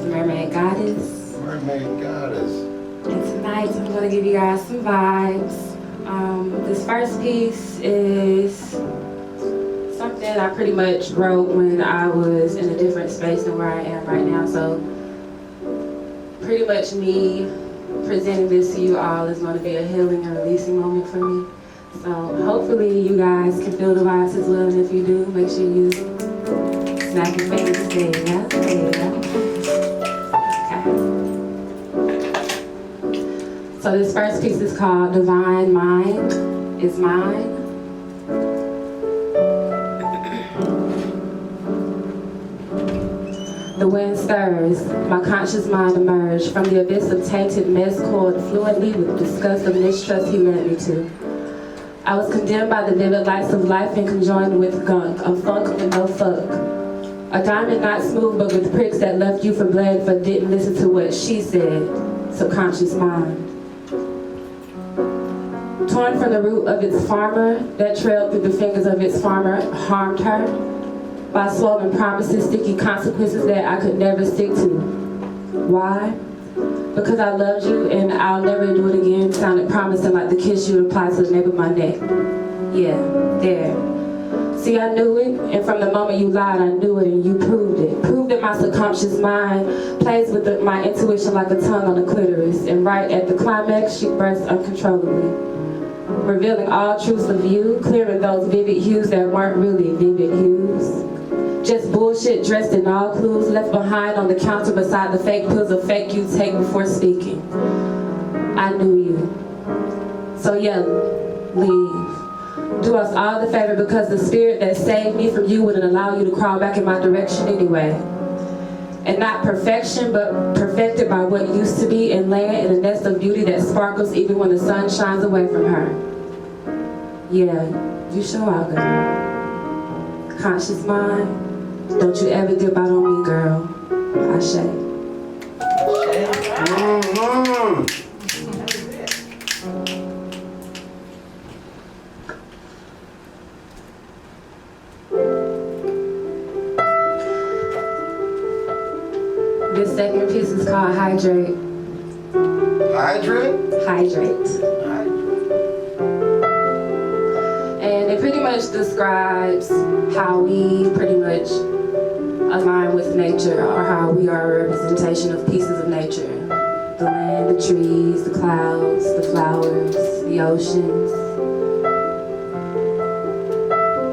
Mermaid Goddess. Mermaid Goddess. And tonight I'm going to give you guys some vibes. This first piece is something I pretty much wrote when I was in a different space than where I am right now. So pretty much me presenting this to you all is going to be a healing and releasing moment for me. So hopefully you guys can feel the vibes as well, and if you do, make sure you snap your fingers. There you go. There you go. Okay. So this first piece is called Divine Mind is Mine. The wind stirs, my conscious mind emerged from the abyss of tainted mess called fluently with disgust of mistrust he led me to. I was condemned by the vivid lights of life and conjoined with gunk, a funk with no fuck. A diamond not smooth but with pricks that left you for blood but didn't listen to what she said. Subconscious mind. Torn from the root of its farmer that trailed through the fingers of its farmer harmed her by swollen promises, sticky consequences that I could never stick to. Why? Because I loved you and I'll never do it again sounded promising like the kiss you applied to the nape of my neck. Yeah, there. See, I knew it, and from the moment you lied, I knew it, and you proved it. Proved that my subconscious mind plays with my intuition like a tongue on a clitoris, and right at the climax, she bursts uncontrollably, revealing all truths of you, clearing those vivid hues that weren't really vivid hues. Just bullshit dressed in all clues, left behind on the counter beside the fake pills of fake you take before speaking. I knew you. So yeah, leave. Do us all the favor because the spirit that saved me from you wouldn't allow you to crawl back in my direction anyway. And not perfection, but perfected by what used to be and land in a nest of beauty that sparkles even when the sun shines away from her. Yeah, you show out, girl. Conscious mind, don't you ever dip out on me, girl. Ashe. This second piece is called Hydrate. Hydrate? Hydrate. And it pretty much describes how we pretty much align with nature, or how we are a representation of pieces of nature. The land, the trees, the clouds, the flowers, the oceans.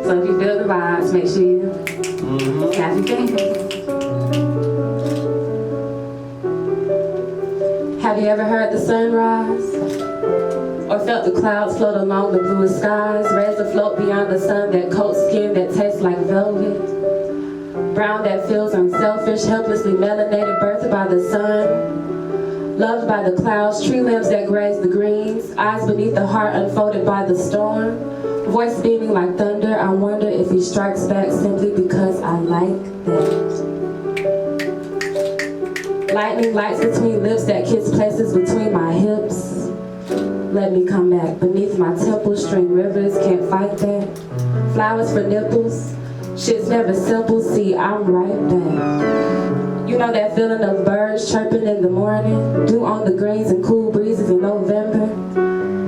So if you feel the vibes, make sure you snap your fingers. Have you ever heard the sunrise? Or felt the clouds float along the bluest skies, rays afloat beyond the sun that coats skin that tastes like velvet? Brown that feels unselfish, helplessly melanated, birthed by the sun, loved by the clouds, tree limbs that graze the greens, eyes beneath the heart unfolded by the storm, voice beaming like thunder. I wonder if he strikes back simply because I like that. Lightning lights between lips that kiss places between my hips. Let me come back. Beneath my temple, stream rivers, can't fight that. Flowers for nipples, shit's never simple, see, I'm right back. You know that feeling of birds chirping in the morning, dew on the greens and cool breezes in November,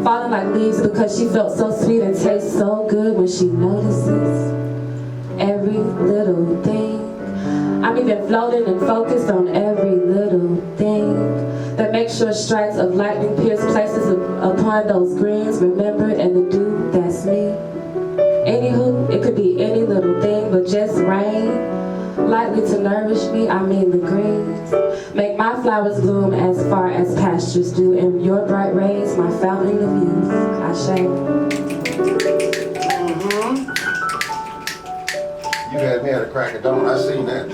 falling like leaves because she felt so sweet and tastes so good when she notices every little thing. I'm even floating and focused on every little thing that makes sure strikes of lightning pierce places upon those greens remembered, and the dew, that's me. Anywho, it could be any little thing, but just rain, lightly to nourish me, I mean the greens. Make my flowers bloom as far as pastures do, and your bright rays, my fountain of youth. Ashe. You had me at a crack of dawn. I seen that.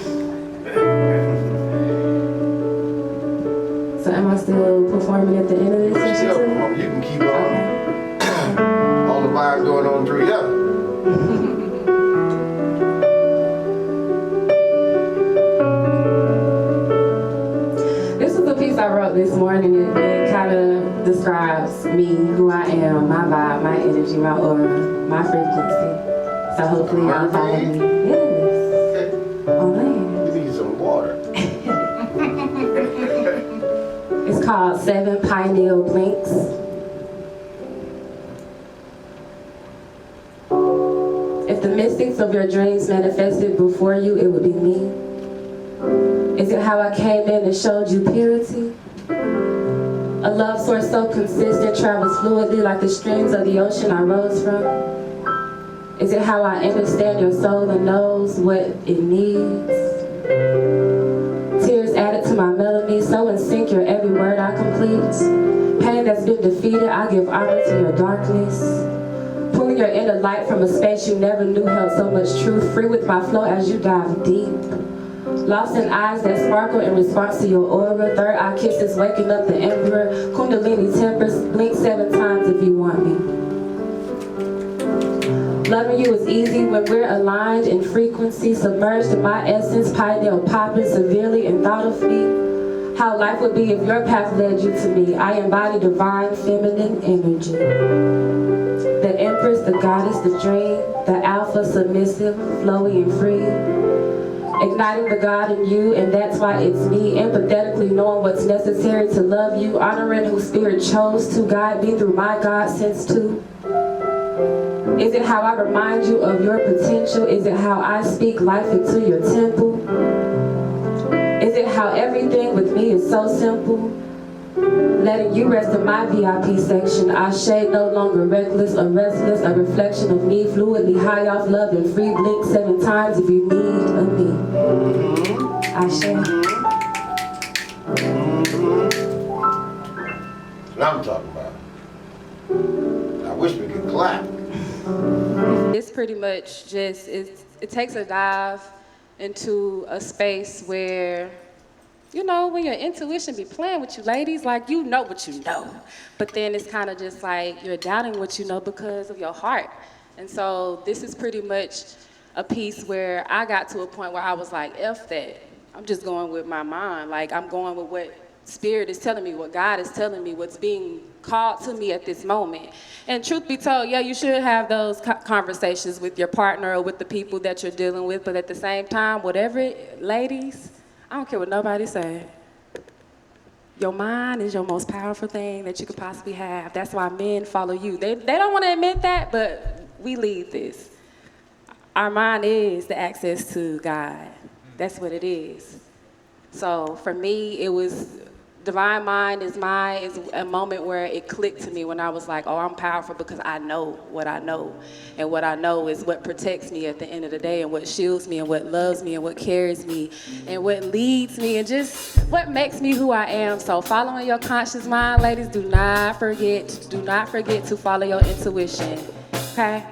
So am I still performing at the end of this session too? You can keep on. All the vibe going on through you. This is a piece I wrote this morning. It kind of describes me, who I am, my vibe, my energy, my aura, my frequency. So hopefully y'all follow me. Yes. On land. You need some water. It's called 7 Pineal Blinks. If the mystics of your dreams manifested before you, it would be me. Is it how I came in and showed you purity? A love source so consistent travels fluidly like the streams of the ocean I rose from. Is it how I understand your soul and knows what it needs? Tears added to my melody, so in sync your every word I complete. Pain that's been defeated, I give honor to your darkness. Pulling your inner light from a space you never knew held so much truth. Free with my flow as you dive deep. Lost in eyes that sparkle in response to your aura. Third eye kisses waking up the emperor. Kundalini tempers, blink 7 times if you want me. Loving you is easy when we're aligned in frequency. Submerged in my essence, pineal popping severely in thought of me. How life would be if your path led you to me. I embody divine feminine energy. The empress, the goddess, the dream. The alpha, submissive, flowy and free. Igniting the God in you, and that's why it's me. Empathetically knowing what's necessary to love you. Honoring who spirit chose to guide me through my God sense too. Is it how I remind you of your potential? Is it how I speak life into your temple? Is it how everything with me is so simple? Letting you rest in my VIP section. I shade no longer reckless or restless. A reflection of me, fluidly high off love and free. Blink 7 times if you need a me. I shade. What I'm talking about. I wish we could clap. It's pretty much just, it takes a dive into a space where, you know, when your intuition be playing with you, ladies, like, you know what you know. But then it's kind of just like you're doubting what you know because of your heart. And so this is pretty much a piece where I got to a point where I was like, F that. I'm just going with my mind. Like, I'm going with what Spirit is telling me, what God is telling me, what's being called to me at this moment. And truth be told, yeah, you should have those conversations with your partner or with the people that you're dealing with. But at the same time, whatever, ladies, I don't care what nobody says. Your mind is your most powerful thing that you could possibly have. That's why men follow you. They don't want to admit that, but we lead this. Our mind is the access to God. That's what it is. So for me, it was Divine Mind is a moment where it clicked to me when I was like, oh, I'm powerful because I know what I know. And what I know is what protects me at the end of the day and what shields me and what loves me and what carries me and what leads me and just what makes me who I am. So following your conscious mind, ladies, do not forget to follow your intuition, okay?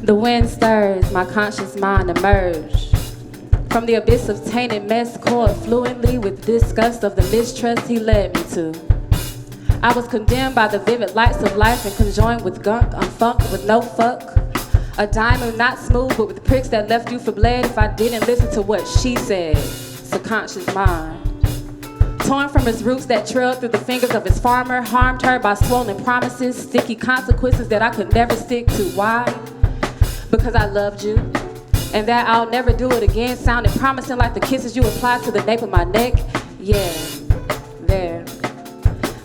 The wind stirs, my conscious mind emerged. From the abyss of tainted mess, caught fluently with disgust of the mistrust he led me to. I was condemned by the vivid lights of life and conjoined with gunk, unfucked with no fuck. A diamond not smooth, but with pricks that left you for bled if I didn't listen to what she said. Subconscious mind. Torn from his roots that trailed through the fingers of his farmer, harmed her by swollen promises, sticky consequences that I could never stick to. Why? Because I loved you, and that I'll never do it again sounded promising like the kisses you applied to the nape of my neck. Yeah, there.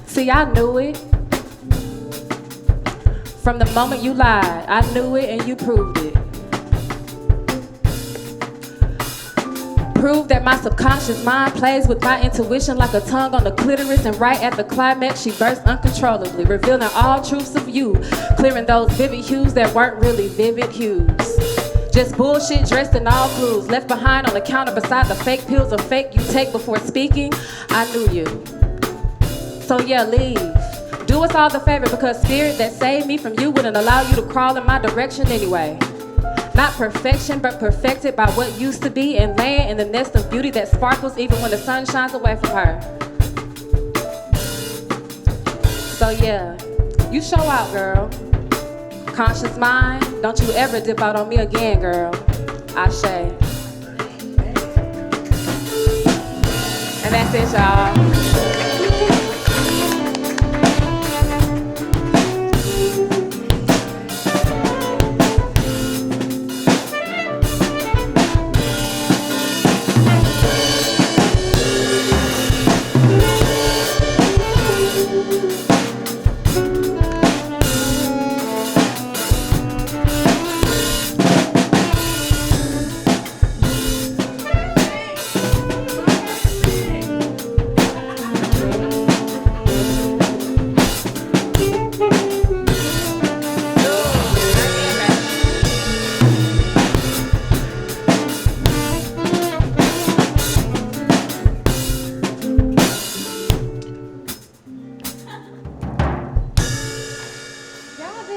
See, I knew it. From the moment you lied, I knew it and you proved it. Prove that my subconscious mind plays with my intuition like a tongue on the clitoris, and right at the climax she bursts uncontrollably, revealing all truths of you, clearing those vivid hues that weren't really vivid hues. Just bullshit dressed in all clues, left behind on the counter beside the fake pills of fake you take before speaking. I knew you. So yeah, leave. Do us all the favor, because spirit that saved me from you wouldn't allow you to crawl in my direction anyway. Not perfection, but perfected by what used to be, and laying in the nest of beauty that sparkles even when the sun shines away from her. So yeah, you show out, girl. Conscious mind, don't you ever dip out on me again, girl. Ashe. And that's it, y'all.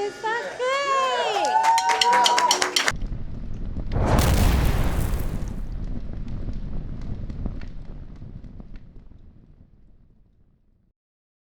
What's up?